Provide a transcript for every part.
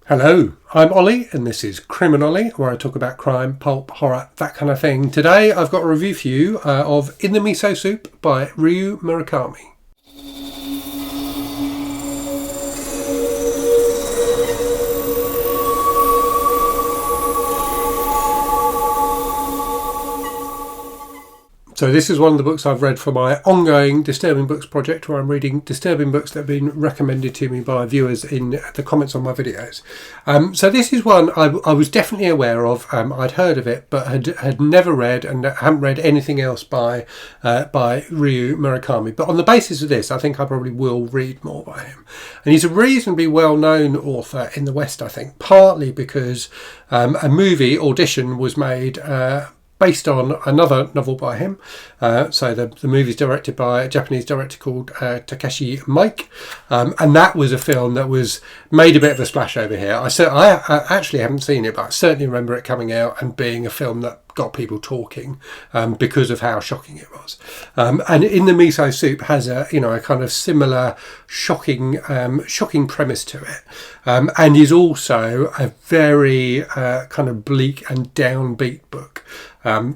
Hello, I'm Ollie and this is Criminally, where I talk about crime, pulp, horror, that kind of thing. Today I've got a review for you of In the Miso Soup by Ryu Murakami. So this is one of the books I've read for my ongoing Disturbing Books project, where I'm reading disturbing books that have been recommended to me by viewers in the comments on my videos. So this is one I was definitely aware of. I'd heard of it, but had never read and haven't read anything else by Ryu Murakami. But on the basis of this, I think I probably will read more by him. And he's a reasonably well-known author in the West, I think, partly because a movie, Audition, was made based on another novel by him. So the movie's directed by a Japanese director called Takashi Miike. And that was a film that was made a bit of a splash over here. I actually haven't seen it, but I certainly remember it coming out and being a film that got people talking because of how shocking it was. And In the Miso Soup has a kind of similar shocking premise to it, and is also a very kind of bleak and downbeat book.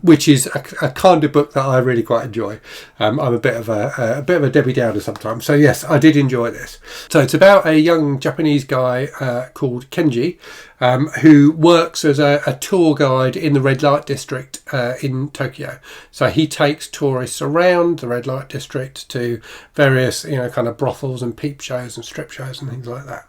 Which is a kind of book that I really quite enjoy. I'm a bit of a Debbie Downer sometimes. So yes, I did enjoy this. So it's about a young Japanese guy called Kenji, who works as a tour guide in the red light district in Tokyo. So he takes tourists around the red light district to various kind of brothels and peep shows and strip shows and things like that.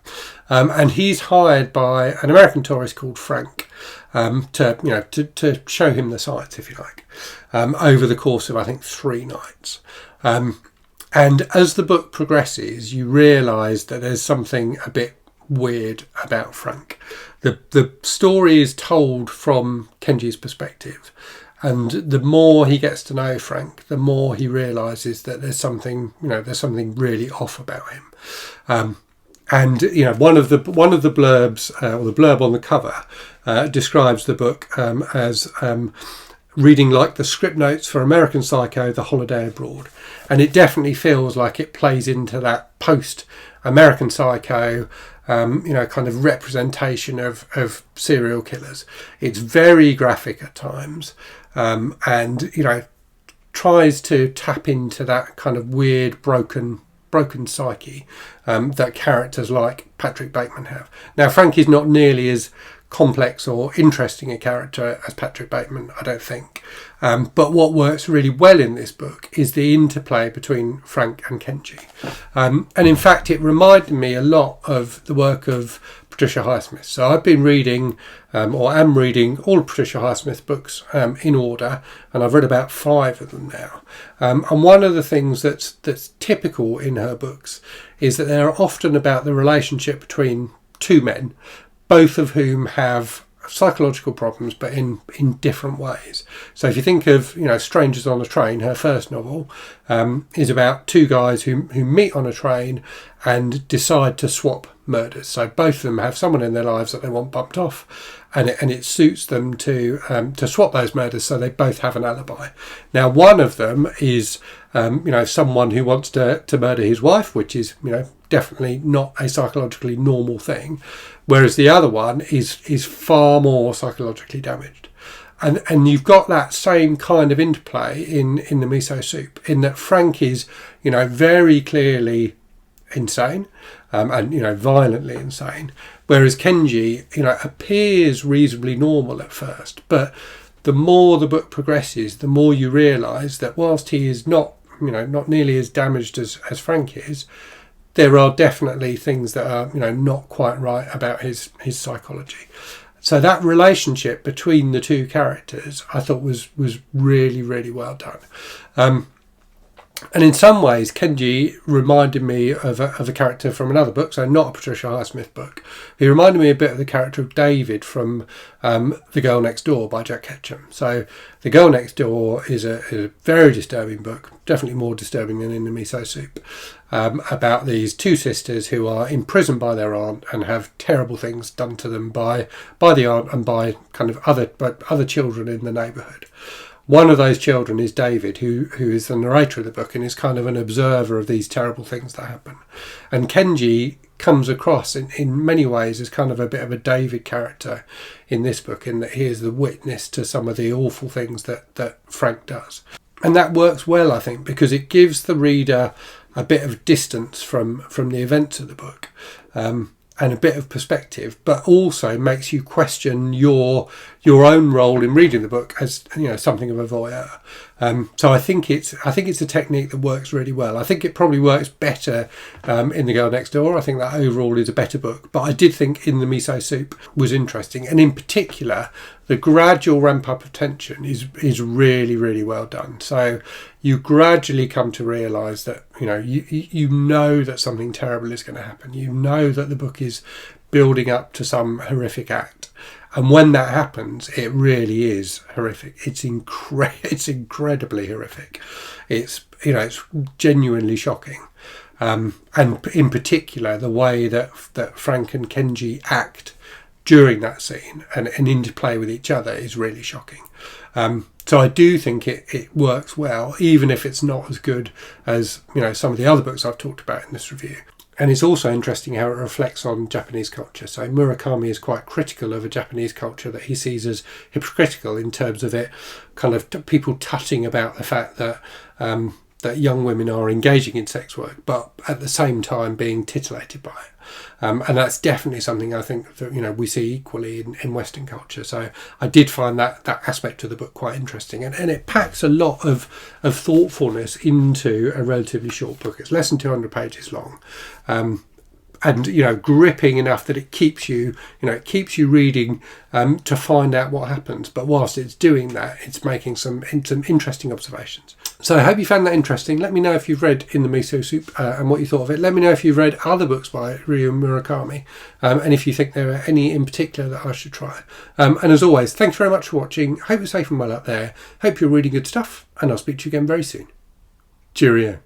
And he's hired by an American tourist called Frank to show him the sights, if you like, over the course of I think 3 nights. And as the book progresses, you realise that there's something a bit weird about Frank. The story is told from Kenji's perspective, and the more he gets to know Frank, the more he realises that there's something really off about him. And one of the blurbs, or the blurb on the cover, describes the book as reading like the script notes for American Psycho, The Holiday Abroad, and it definitely feels like it plays into that post-American Psycho kind of representation of serial killers. It's very graphic at times, and tries to tap into that kind of weird broken psyche that characters like Patrick Bateman have. Now, Frank is not nearly as complex or interesting a character as Patrick Bateman, I don't think. But what works really well in this book is the interplay between Frank and Kenji. And in fact, it reminded me a lot of the work of Patricia Highsmith. So I've been reading, or am reading, all of Patricia Highsmith's books in order, and I've read about 5 of them now. And one of the things that's typical in her books is that they're often about the relationship between 2 men, both of whom have psychological problems, but in different ways. So if you think of Strangers on a Train, her first novel is about 2 guys who meet on a train and decide to swap murders. So both of them have someone in their lives that they want bumped off, and it suits them to swap those murders so they both have an alibi. Now, one of them is someone who wants to murder his wife, which is definitely not a psychologically normal thing, whereas the other one is far more psychologically damaged. And you've got that same kind of interplay in the Miso Soup, in that Frank is very clearly insane, and violently insane, whereas Kenji appears reasonably normal at first. But the more the book progresses, the more you realise that whilst he is not nearly as damaged as Frank is, there are definitely things that are not quite right about his psychology. So that relationship between the 2 characters, I thought was really, really well done. And in some ways, Kenji reminded me of a character from another book, so not a Patricia Highsmith book. He reminded me a bit of the character of David from The Girl Next Door by Jack Ketchum. So The Girl Next Door is a very disturbing book, definitely more disturbing than In the Miso Soup, about these 2 sisters who are imprisoned by their aunt and have terrible things done to them by the aunt and by kind of other children in the neighbourhood. One of those children is David, who is the narrator of the book and is kind of an observer of these terrible things that happen. And Kenji comes across in many ways as kind of a bit of a David character in this book, in that he is the witness to some of the awful things that Frank does. And that works well, I think, because it gives the reader a bit of distance from the events of the book, and a bit of perspective, but also makes you question your own role in reading the book as, you know, something of a voyeur. So I think it's a technique that works really well. I think it probably works better in The Girl Next Door. I think that overall is a better book, but I did think In the Miso Soup was interesting, and in particular the gradual ramp up of tension is really, really well done. So you gradually come to realise that, you know that something terrible is going to happen. You know that the book is building up to some horrific act, and when that happens, it really is horrific. It's incredibly horrific. It's genuinely shocking, and in particular the way that Frank and Kenji act during that scene and interplay with each other is really shocking. So I do think it works well, even if it's not as good as, you know, some of the other books I've talked about in this review. And it's also interesting how it reflects on Japanese culture. So Murakami is quite critical of a Japanese culture that he sees as hypocritical, in terms of it kind of people tutting about the fact that that young women are engaging in sex work, but at the same time being titillated by it. And that's definitely something I think that, you know, we see equally in Western culture. So I did find that aspect of the book quite interesting, and it packs a lot of thoughtfulness into a relatively short book. It's less than 200 pages long, and, you know, gripping enough that it keeps you reading to find out what happens. But whilst it's doing that, it's making some interesting observations. So I hope you found that interesting. Let me know if you've read In the Miso Soup and what you thought of it. Let me know if you've read other books by Ryu Murakami, and if you think there are any in particular that I should try. And as always, thanks very much for watching. Hope you're safe and well out there. Hope you're reading good stuff, and I'll speak to you again very soon. Cheerio.